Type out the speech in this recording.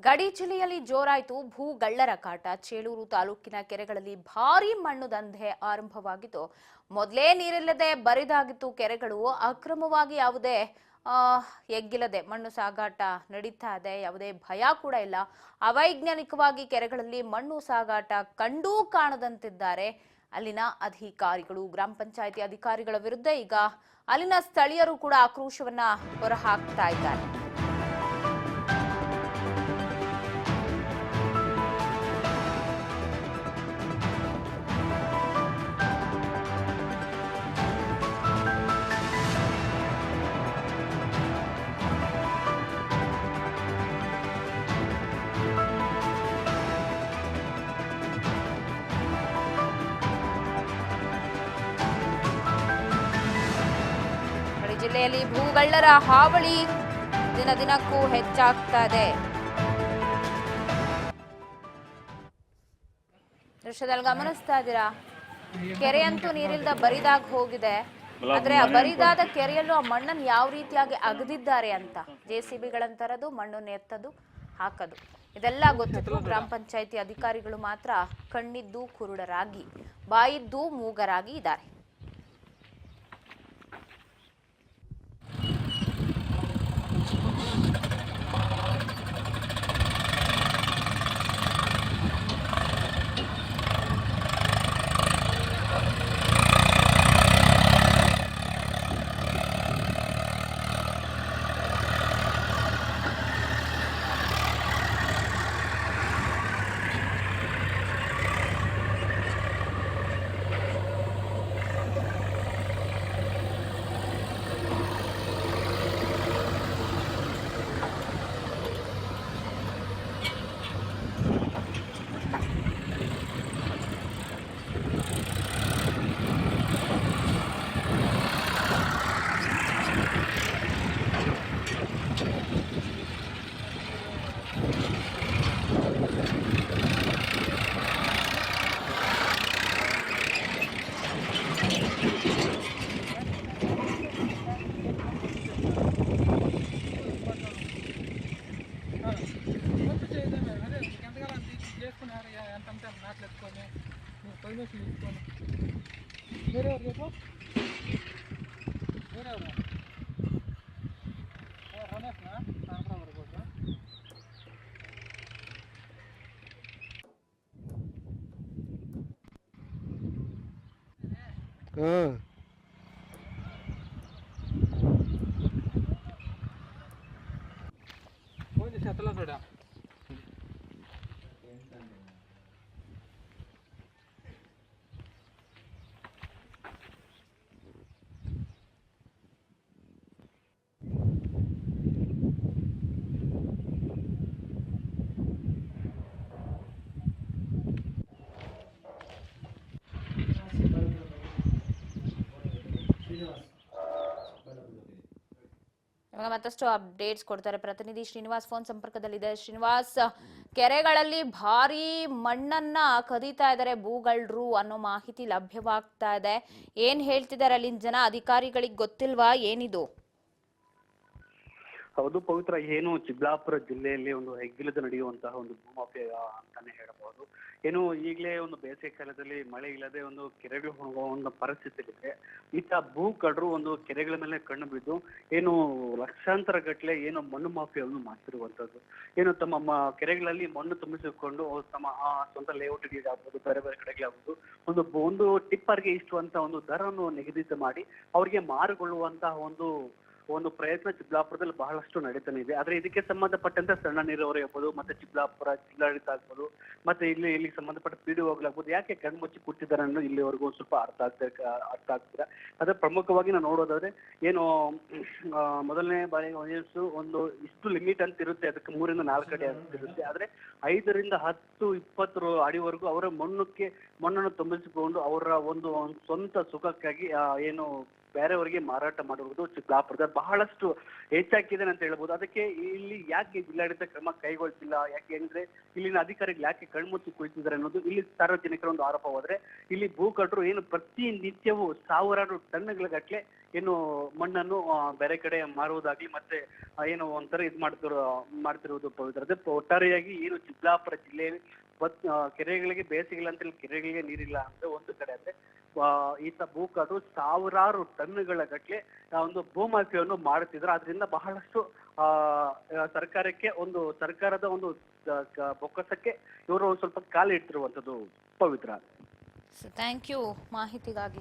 ಗಡಿ ಜಿಲ್ಲೆಯಲ್ಲಿ ಜೋರಾಯಿತು ಭೂಗಳ್ಳರ ಕಾಟ. ಚೇಳೂರು ತಾಲೂಕಿನ ಕೆರೆಗಳಲ್ಲಿ ಭಾರೀ ಮಣ್ಣು ದಂಧೆ ಆರಂಭವಾಗಿತ್ತು. ಮೊದಲೇ ನೀರಿಲ್ಲದೆ ಬರಿದಾಗಿತ್ತು ಕೆರೆಗಳು. ಅಕ್ರಮವಾಗಿ ಯಾವುದೇ ಎಗ್ಗಿಲ್ಲದೆ ಮಣ್ಣು ಸಾಗಾಟ ನಡೀತಾ ಇದೆ. ಯಾವುದೇ ಭಯ ಕೂಡ ಇಲ್ಲ. ಅವೈಜ್ಞಾನಿಕವಾಗಿ ಕೆರೆಗಳಲ್ಲಿ ಮಣ್ಣು ಸಾಗಾಟ ಕಂಡೂ ಕಾಣದಂತಿದ್ದಾರೆ ಅಲ್ಲಿನ ಅಧಿಕಾರಿಗಳು. ಗ್ರಾಮ ಪಂಚಾಯಿತಿ ಅಧಿಕಾರಿಗಳ ವಿರುದ್ಧ ಈಗ ಅಲ್ಲಿನ ಸ್ಥಳೀಯರು ಕೂಡ ಆಕ್ರೋಶವನ್ನ ಹೊರಹಾಕ್ತಾ ಇದ್ದಾರೆ. ಜಿಲ್ಲೆಯಲ್ಲಿ ಭೂಗಳ್ಳರ ಹಾವಳಿ ದಿನ ದಿನಕ್ಕೂ ಹೆಚ್ಚಾಗ್ತಾ ಇದೆ. ದೃಶ್ಯದಲ್ಲಿ ಗಮನಿಸ್ತಾ ಇದ್ದೀರಾ, ಕೆರೆಯಂತೂ ನೀರಿಲ್ದ ಬರಿದಾಗ್ ಹೋಗಿದೆ. ಆದ್ರೆ ಆ ಬರಿದಾದ ಕೆರೆಯಲ್ಲೂ ಆ ಮಣ್ಣನ್ನು ಯಾವ ರೀತಿಯಾಗಿ ಅಗದಿದ್ದಾರೆ ಅಂತ JCBಗಳಂತರದು ಮಣ್ಣನ್ನು ಎತ್ತದು ಹಾಕದು ಇದೆಲ್ಲ ಗೊತ್ತಿದ್ರು ಗ್ರಾಮ ಪಂಚಾಯಿತಿ ಅಧಿಕಾರಿಗಳು ಮಾತ್ರ ಕಣ್ಣಿದ್ದು ಕುರುಡರಾಗಿ ಬಾಯಿದ್ದು ಮೂಗರಾಗಿ ಇದ್ದಾರೆ. ಮತ್ತಷ್ಟು ಅಪ್ಡೇಟ್ಸ್ ಕೊಡ್ತಾರೆ ಪ್ರತಿನಿಧಿ ಶ್ರೀನಿವಾಸ್ ಫೋನ್ ಸಂಪರ್ಕದಲ್ಲಿದೆ. ಶ್ರೀನಿವಾಸ್, ಕೆರೆಗಳಲ್ಲಿ ಭಾರಿ ಮಣ್ಣನ್ನ ಕದೀತಾ ಇದ್ದಾರೆ ಭೂಗಳ್ಳರು ಅನ್ನೋ ಮಾಹಿತಿ ಲಭ್ಯವಾಗ್ತಾ ಇದೆ. ಏನ್ ಹೇಳ್ತಿದ್ದಾರೆ ಅಲ್ಲಿನ ಜನ? ಅಧಿಕಾರಿಗಳಿಗೆ ಗೊತ್ತಿಲ್ವಾ ಏನಿದು? ಹೌದು ಪವಿತ್ರ, ಏನು ಚಿಕ್ಕಬಳ್ಳಾಪುರ ಜಿಲ್ಲೆಯಲ್ಲಿ ಒಂದು ಹೆಗ್ಗಿಲ್ಲದೆ ನಡೆಯುವಂತಹ ಒಂದು ಭೂಮಾಫಿಯಾ ಅಂತಾನೆ ಹೇಳಬಹುದು. ಏನು ಈಗಲೇ ಒಂದು ಬೇಸಿಗೆ ಕಾಲದಲ್ಲಿ ಮಳೆ ಇಲ್ಲದೆ ಒಂದು ಕೆರೆಗಳು ಹೋಗುವ ಒಂದು ಪರಿಸ್ಥಿತಿಯಿದೆ. ಈತ ಭೂಗಳ್ಳರು ಒಂದು ಕೆರೆಗಳ ಮೇಲೆ ಕಣ್ಣು ಬಿದ್ದು ಏನು ಲಕ್ಷಾಂತರ ಗಟ್ಟಲೆ ಏನು ಮಣ್ಣು ಮಾಫಿಯಾವನ್ನು ಮಾಡ್ತಿರುವಂತದ್ದು. ಏನು ತಮ್ಮ ಕೆರೆಗಳಲ್ಲಿ ಮಣ್ಣು ತುಂಬಿಸಿಕೊಂಡು ತಮ್ಮ ಸ್ವಂತ ಲೇಔಟ್ಗೆ ಆಗ್ಬೋದು, ಬೇರೆ ಬೇರೆ ಕಡೆಗೆ ಆಗ್ಬೋದು, ಒಂದು ಟಿಪ್ಪರ್ಗೆ ಇಷ್ಟು ಅಂತ ಒಂದು ದರವನ್ನು ನಿಗದಿತ ಮಾಡಿ ಅವರಿಗೆ ಮಾರುಕೊಳ್ಳುವಂತಹ ಒಂದು ಪ್ರಯತ್ನ ಚಿಕ್ಕಬಳ್ಳಾಪುರದಲ್ಲಿ ಬಹಳಷ್ಟು ನಡೀತಾನೆ ಇದೆ. ಆದ್ರೆ ಇದಕ್ಕೆ ಸಂಬಂಧಪಟ್ಟಂತೆ ಸಣ್ಣ ನೀರಾವರಿ ಆಗ್ಬೋದು, ಮತ್ತೆ ಚಿಕ್ಕಬಳ್ಳಾಪುರ ಜಿಲ್ಲಾಡಳಿತ ಆಗ್ಬೋದು, ಮತ್ತೆ ಇಲ್ಲಿ ಸಂಬಂಧಪಟ್ಟ PDOಗಳಾಗ್ಬೋದು ಯಾಕೆ ಕಣ್ಮುಚ್ಚಿ ಕೂತಿದ್ದಾರೆ ಅನ್ನೋ ಇಲ್ಲಿವರೆಗೂ ಸ್ವಲ್ಪ ಅರ್ಥ ಆಗ್ತಿಲ್ಲ. ಅದೇ ಪ್ರಮುಖವಾಗಿ ನಾವು ನೋಡೋದಾದ್ರೆ ಏನು ಮೊದಲನೇ ಬಾರಿ ಒಂದು ಇಷ್ಟು ಲಿಮಿಟ್ ಅಂತ ಇರುತ್ತೆ, ಅದಕ್ಕೆ 3 ರಿಂದ 4 ಅಡಿ ಅಂತ ಇರುತ್ತೆ. ಆದ್ರೆ 5 ರಿಂದ 10, 20 ಅಡಿವರೆಗೂ ಅವರ ಮಣ್ಣನ್ನು ತುಂಬಿಸಿಕೊಂಡು ಅವರ ಒಂದು ಸ್ವಂತ ಸುಖಕ್ಕಾಗಿ ಏನು ಬೇರೆಯವರಿಗೆ ಮಾರಾಟ ಮಾಡಿರುವುದು ಚಿಕ್ಕಬಳ್ಳಾಪುರದ ಬಹಳಷ್ಟು ಹೆಚ್ಚಾಗಿದೆ ಅಂತ ಹೇಳ್ಬೋದು. ಅದಕ್ಕೆ ಇಲ್ಲಿ ಯಾಕೆ ಜಿಲ್ಲಾಡಳಿತ ಕ್ರಮ ಕೈಗೊಳ್ತಿಲ್ಲ, ಯಾಕೆ ಅಂದ್ರೆ ಇಲ್ಲಿನ ಅಧಿಕಾರಿಗಳು ಯಾಕೆ ಕಣ್ಮುಚ್ಚಿ ಕುಳಿತಿದ್ದಾರೆ ಅನ್ನೋದು ಇಲ್ಲಿ ಸಾರ್ವಜನಿಕರ ಒಂದು ಆರೋಪವಾದ್ರೆ, ಇಲ್ಲಿ ಭೂಕಟರು ಏನು ಪ್ರತಿನಿತ್ಯವೂ ಸಾವಿರಾರು ಟನ್ಗಳ ಗಟ್ಟಲೆ ಏನು ಮಣ್ಣನ್ನು ಬೇರೆ ಕಡೆ ಮಾರುವುದಾಗ್ಲಿ ಮತ್ತೆ ಏನು ಒಂಥರ ಇದು ಮಾಡ್ತಿರುವುದು ಪವಿತ್ರ. ಅದೇ ಒಟ್ಟಾರೆಯಾಗಿ ಏನು ಚಿಕ್ಕಬಳ್ಳಾಪುರ ಜಿಲ್ಲೆಯಲ್ಲಿ ಕೆರೆಗಳಿಗೆ ಬೇಸಿಗೆಲ್ಲ ಅಂತ ಕೆರೆಗಳಿಗೆ ನೀರಿಲ್ಲ ಅಂದ್ರೆ ಒಂದು ಕಡೆ ಅಂದ್ರೆ ಈತ ಭೂಕಟರು ಸಾವಿರಾರು ಟನ್ಗಳ ಗಟ್ಟಲೆ ಒಂದು ಭೂಮಾಫಿಯನ್ನು ಮಾಡುತ್ತಿದ್ರು. ಅದರಿಂದ ಬಹಳಷ್ಟು ಸರ್ಕಾರದ ಒಂದು ಬೊಕ್ಕಸಕ್ಕೆ ಇವರು ಸ್ವಲ್ಪ ಕಾಲು ಇಡ್ತಿರುವಂತದ್ದು ಪವಿತ್ರ. ಥ್ಯಾಂಕ್ ಯು ಮಾಹಿತಿಗಾಗಿ.